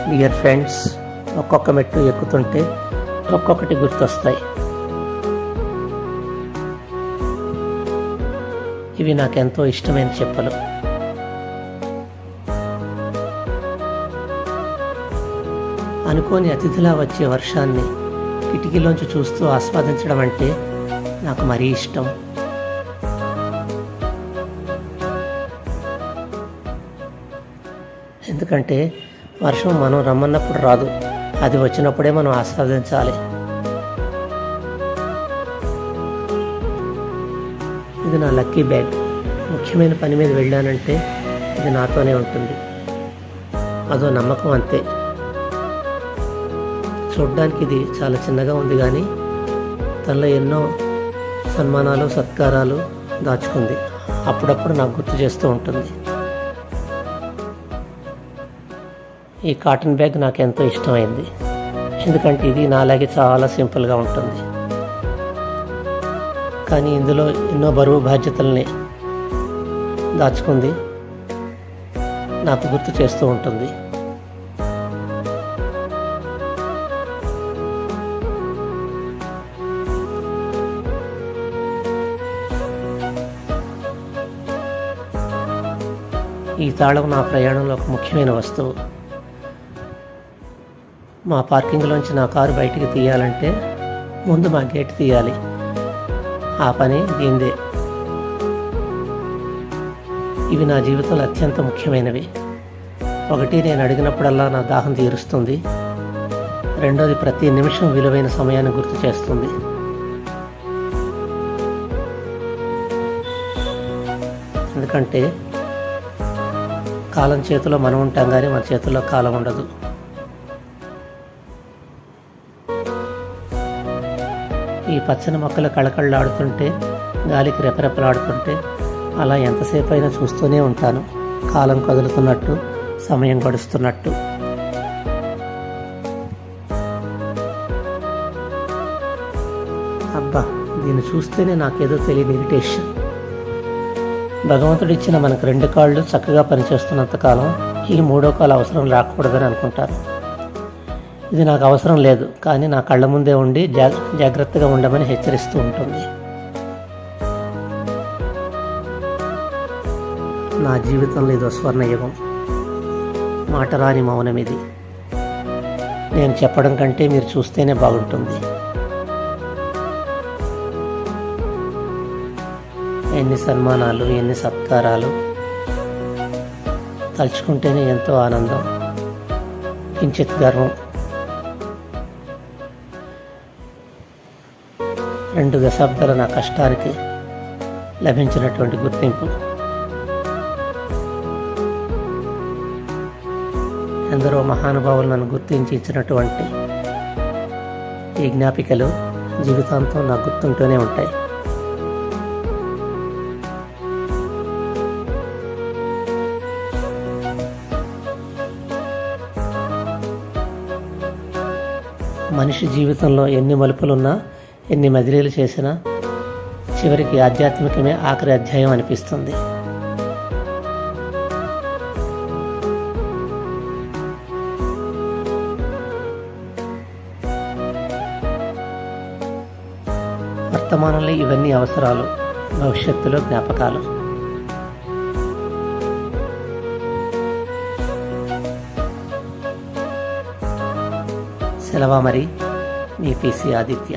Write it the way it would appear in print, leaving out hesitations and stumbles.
Dear friends, ఒక్కొక్క మెట్టు ఎక్కుతుంటే ఒక్కొక్కటి గుర్తొస్తాయి. ఇవి నాకెంతో ఇష్టమైన చెప్పులు. అనుకోని అతిథిలా వచ్చే వర్షాన్ని కిటికీలోంచి చూస్తూ ఆస్వాదించడం అంటే నాకు మరీ ఇష్టం. ఎందుకంటే వర్షం మనం రమ్మన్నప్పుడు రాదు, అది వచ్చినప్పుడే మనం ఆస్వాదించాలి. ఇది నా లక్కీ బ్యాగ్. ముఖ్యమైన పని మీద వెళ్ళానంటే ఇది నాతోనే ఉంటుంది. అదో నమ్మకం అంతే. చూడ్డానికి ఇది చాలా చిన్నగా ఉంది, కానీ తనలో ఎన్నో సన్మానాలు సత్కారాలు దాచుకుంది. అప్పుడప్పుడు నాకు గుర్తు చేస్తూ ఉంటుంది. ఈ కాటన్ బ్యాగ్ నాకు ఎంతో ఇష్టమైంది, ఎందుకంటే ఇది నాలాగే చాలా సింపుల్గా ఉంటుంది. కానీ ఇందులో ఎన్నో బరువు బాధ్యతల్ని దాచుకుంది, నాకు గుర్తు చేస్తూ ఉంటుంది. ఈ తాళం నా ప్రయాణంలో ఒక ముఖ్యమైన వస్తువు. మా పార్కింగ్లోంచి నా కారు బయటికి తీయాలంటే ముందు మా గేట్ తీయాలి. ఆ పని దీందే. ఇవి నా జీవితంలో అత్యంత ముఖ్యమైనవి. ఒకటి, నేను అడిగినప్పుడల్లా నా దాహం తీరుస్తుంది. రెండోది, ప్రతి నిమిషం విలువైన సమయాన్ని గుర్తు చేస్తుంది. ఎందుకంటే కాలం చేతిలో మనం ఉంటాం, కానీ మన చేతుల్లో కాలం ఉండదు. ఈ పచ్చని మొక్కలు కళకళలాడుతుంటే, గాలికి రెపరెపలాడుతుంటే అలా ఎంతసేపు అయినా చూస్తూనే ఉంటాను. కాలం కదులుతున్నట్టు, సమయం గడుస్తున్నట్టు. అబ్బా, దీన్ని చూస్తేనే నాకేదో తెలియని ఇరిటేషన్. భగవంతుడు ఇచ్చిన మనకు 2 కాళ్ళు చక్కగా పనిచేస్తున్నంతకాలం ఈ 3వ కాలు అవసరం రాకూడదని అనుకుంటాను. ఇది నాకు అవసరం లేదు, కానీ నా కళ్ళ ముందే ఉండి జాగ్రత్తగా ఉండమని హెచ్చరిస్తూ ఉంటుంది. నా జీవితంలో ఇదో స్వర్ణయుగం. మాటరాని మౌనం ఇది. నేను చెప్పడం కంటే మీరు చూస్తేనే బాగుంటుంది. ఎన్ని సన్మానాలు, ఎన్ని సత్కారాలు. తలుచుకుంటేనే ఎంతో ఆనందం, కించిత్ గర్వం. 2 దశాబ్దాల నా కష్టానికి లభించినటువంటి గుర్తింపు. ఎందరో మహానుభావులు నన్ను గుర్తించి ఇచ్చినటువంటి ఈ జ్ఞాపికలు జీవితాంతం నాకు గుర్తుంటూనే ఉంటాయి. మనిషి జీవితంలో ఎన్ని మలుపులున్నా, ఎన్ని మజిలీలు చేసినా చివరికి ఆధ్యాత్మికమే ఆఖరి అధ్యాయం అనిపిస్తుంది. వర్తమానంలో ఇవన్నీ అవసరాలు, భవిష్యత్తులో జ్ఞాపకాలు. సెలవా మరి, మీ PC ఆదిత్య.